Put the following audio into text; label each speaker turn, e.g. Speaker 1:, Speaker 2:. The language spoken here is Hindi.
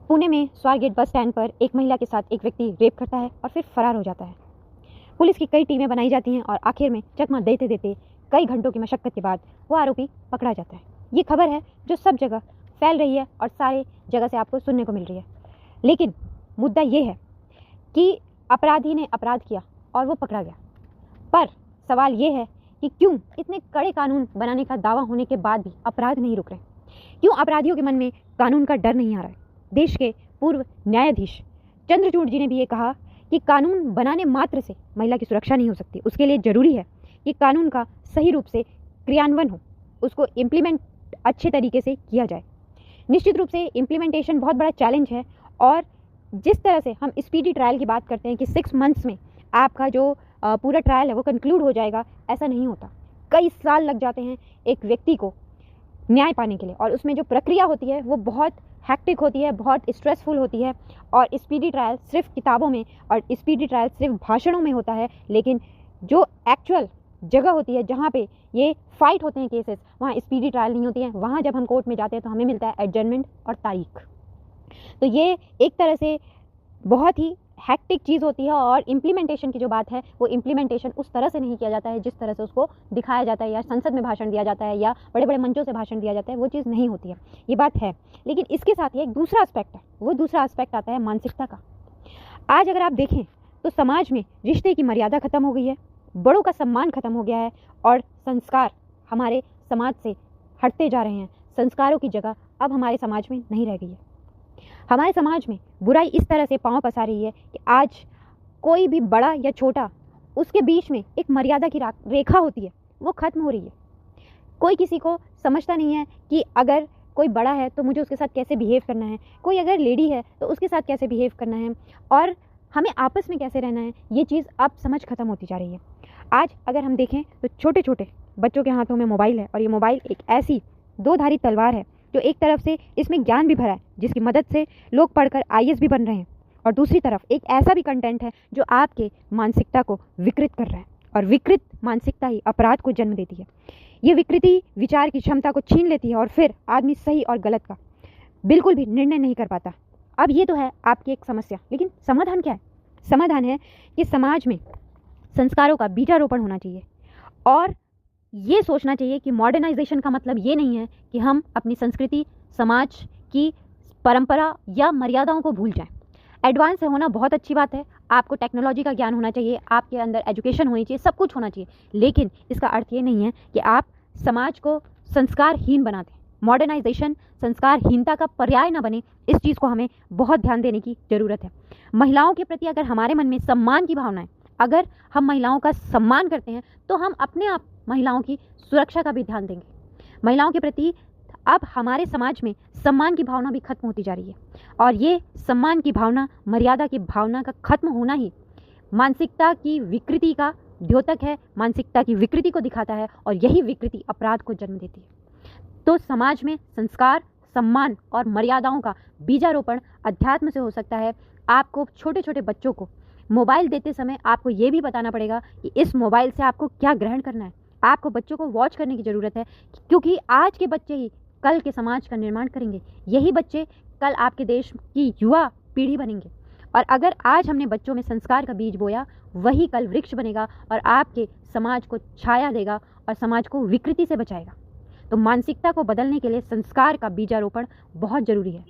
Speaker 1: पुणे में स्वारगेट बस स्टैंड पर एक महिला के साथ एक व्यक्ति रेप करता है और फिर फरार हो जाता है। पुलिस की कई टीमें बनाई जाती हैं और आखिर में चकमा देते देते कई घंटों की मशक्कत के बाद वो आरोपी पकड़ा जाता है। ये खबर है जो सब जगह फैल रही है और सारे जगह से आपको सुनने को मिल रही है। लेकिन मुद्दा ये है कि अपराधी ने अपराध किया और वो पकड़ा गया, पर सवाल ये है कि क्यों इतने कड़े कानून बनाने का दावा होने के बाद भी अपराध नहीं रुक रहे? क्यों अपराधियों के मन में कानून का डर नहीं आ रहा है? देश के पूर्व न्यायाधीश चंद्रचूड़ जी ने भी ये कहा कि कानून बनाने मात्र से महिला की सुरक्षा नहीं हो सकती। उसके लिए ज़रूरी है कि कानून का सही रूप से क्रियान्वयन हो, उसको इम्प्लीमेंट अच्छे तरीके से किया जाए। निश्चित रूप से इम्प्लीमेंटेशन बहुत बड़ा चैलेंज है और जिस तरह से हम स्पीडी ट्रायल की बात करते हैं कि 6 मंथ्स में आपका जो पूरा ट्रायल है वो कंक्लूड हो जाएगा, ऐसा नहीं होता। कई साल लग जाते हैं एक व्यक्ति को न्याय पाने के लिए और उसमें जो प्रक्रिया होती है वो बहुत हैक्टिक होती है, बहुत स्ट्रेसफुल होती है। और स्पीडी ट्रायल सिर्फ किताबों में और स्पीडी ट्रायल सिर्फ भाषणों में होता है, लेकिन जो एक्चुअल जगह होती है जहाँ पे ये फाइट होते हैं केसेस, वहाँ स्पीडी ट्रायल नहीं होती है। वहाँ जब हम कोर्ट में जाते हैं तो हमें मिलता है एडजर्नमेंट और तारीख। तो ये एक तरह से बहुत ही हैक्टिक चीज़ होती है और इम्प्लीमेंटेशन की जो बात है वो इम्प्लीमेंटेशन उस तरह से नहीं किया जाता है जिस तरह से उसको दिखाया जाता है या संसद में भाषण दिया जाता है या बड़े बड़े मंचों से भाषण दिया जाता है, वो चीज़ नहीं होती है। ये बात है, लेकिन इसके साथ ही एक दूसरा एस्पेक्ट है। वो दूसरा एस्पेक्ट आता है मानसिकता का। आज अगर आप देखें तो समाज में रिश्ते की मर्यादा खत्म हो गई है, बड़ों का सम्मान खत्म हो गया है और संस्कार हमारे समाज से हटते जा रहे हैं। संस्कारों की जगह अब हमारे समाज में नहीं रह गई है। हमारे समाज में बुराई इस तरह से पांव पसार रही है कि आज कोई भी बड़ा या छोटा, उसके बीच में एक मर्यादा की रेखा होती है, वो खत्म हो रही है। कोई किसी को समझता नहीं है कि अगर कोई बड़ा है तो मुझे उसके साथ कैसे बिहेव करना है, कोई अगर लेडी है तो उसके साथ कैसे बिहेव करना है और हमें आपस में कैसे रहना है। ये चीज़ अब समझ खत्म होती जा रही है। आज अगर हम देखें तो छोटे छोटे बच्चों के हाथों में मोबाइल है और ये मोबाइल एक ऐसी दो-धारी तलवार है जो एक तरफ से इसमें ज्ञान भी भरा है जिसकी मदद से लोग पढ़कर IAS भी बन रहे हैं, और दूसरी तरफ एक ऐसा भी कंटेंट है जो आपके मानसिकता को विकृत कर रहा है। और विकृत मानसिकता ही अपराध को जन्म देती है। ये विकृति विचार की क्षमता को छीन लेती है और फिर आदमी सही और गलत का बिल्कुल भी निर्णय नहीं कर पाता। अब ये तो है आपकी एक समस्या, लेकिन समाधान क्या है? समाधान है कि समाज में संस्कारों का बीजारोपण होना चाहिए और ये सोचना चाहिए कि मॉडर्नाइजेशन का मतलब ये नहीं है कि हम अपनी संस्कृति, समाज की परंपरा या मर्यादाओं को भूल जाएं। एडवांस होना बहुत अच्छी बात है, आपको टेक्नोलॉजी का ज्ञान होना चाहिए, आपके अंदर एजुकेशन होनी चाहिए, सब कुछ होना चाहिए, लेकिन इसका अर्थ ये नहीं है कि आप समाज को संस्कारहीन बना दें। मॉडर्नाइजेशन संस्कारहीनता का पर्याय ना बने, इस चीज़ को हमें बहुत ध्यान देने की ज़रूरत है। महिलाओं के प्रति अगर हमारे मन में सम्मान की भावना है, अगर हम महिलाओं का सम्मान करते हैं तो हम अपने आप महिलाओं की सुरक्षा का भी ध्यान देंगे। महिलाओं के प्रति अब हमारे समाज में सम्मान की भावना भी खत्म होती जा रही है और ये सम्मान की भावना, मर्यादा की भावना का खत्म होना ही मानसिकता की विकृति का द्योतक है, मानसिकता की विकृति को दिखाता है और यही विकृति अपराध को जन्म देती है। तो समाज में संस्कार, सम्मान और मर्यादाओं का बीजारोपण अध्यात्म से हो सकता है। आपको छोटे छोटे बच्चों को मोबाइल देते समय आपको ये भी बताना पड़ेगा कि इस मोबाइल से आपको क्या ग्रहण करना है। आपको बच्चों को वॉच करने की ज़रूरत है, क्योंकि आज के बच्चे ही कल के समाज का निर्माण करेंगे। यही बच्चे कल आपके देश की युवा पीढ़ी बनेंगे और अगर आज हमने बच्चों में संस्कार का बीज बोया, वही कल वृक्ष बनेगा और आपके समाज को छाया देगा और समाज को विकृति से बचाएगा। तो मानसिकता को बदलने के लिए संस्कार का बीजारोपण बहुत ज़रूरी है।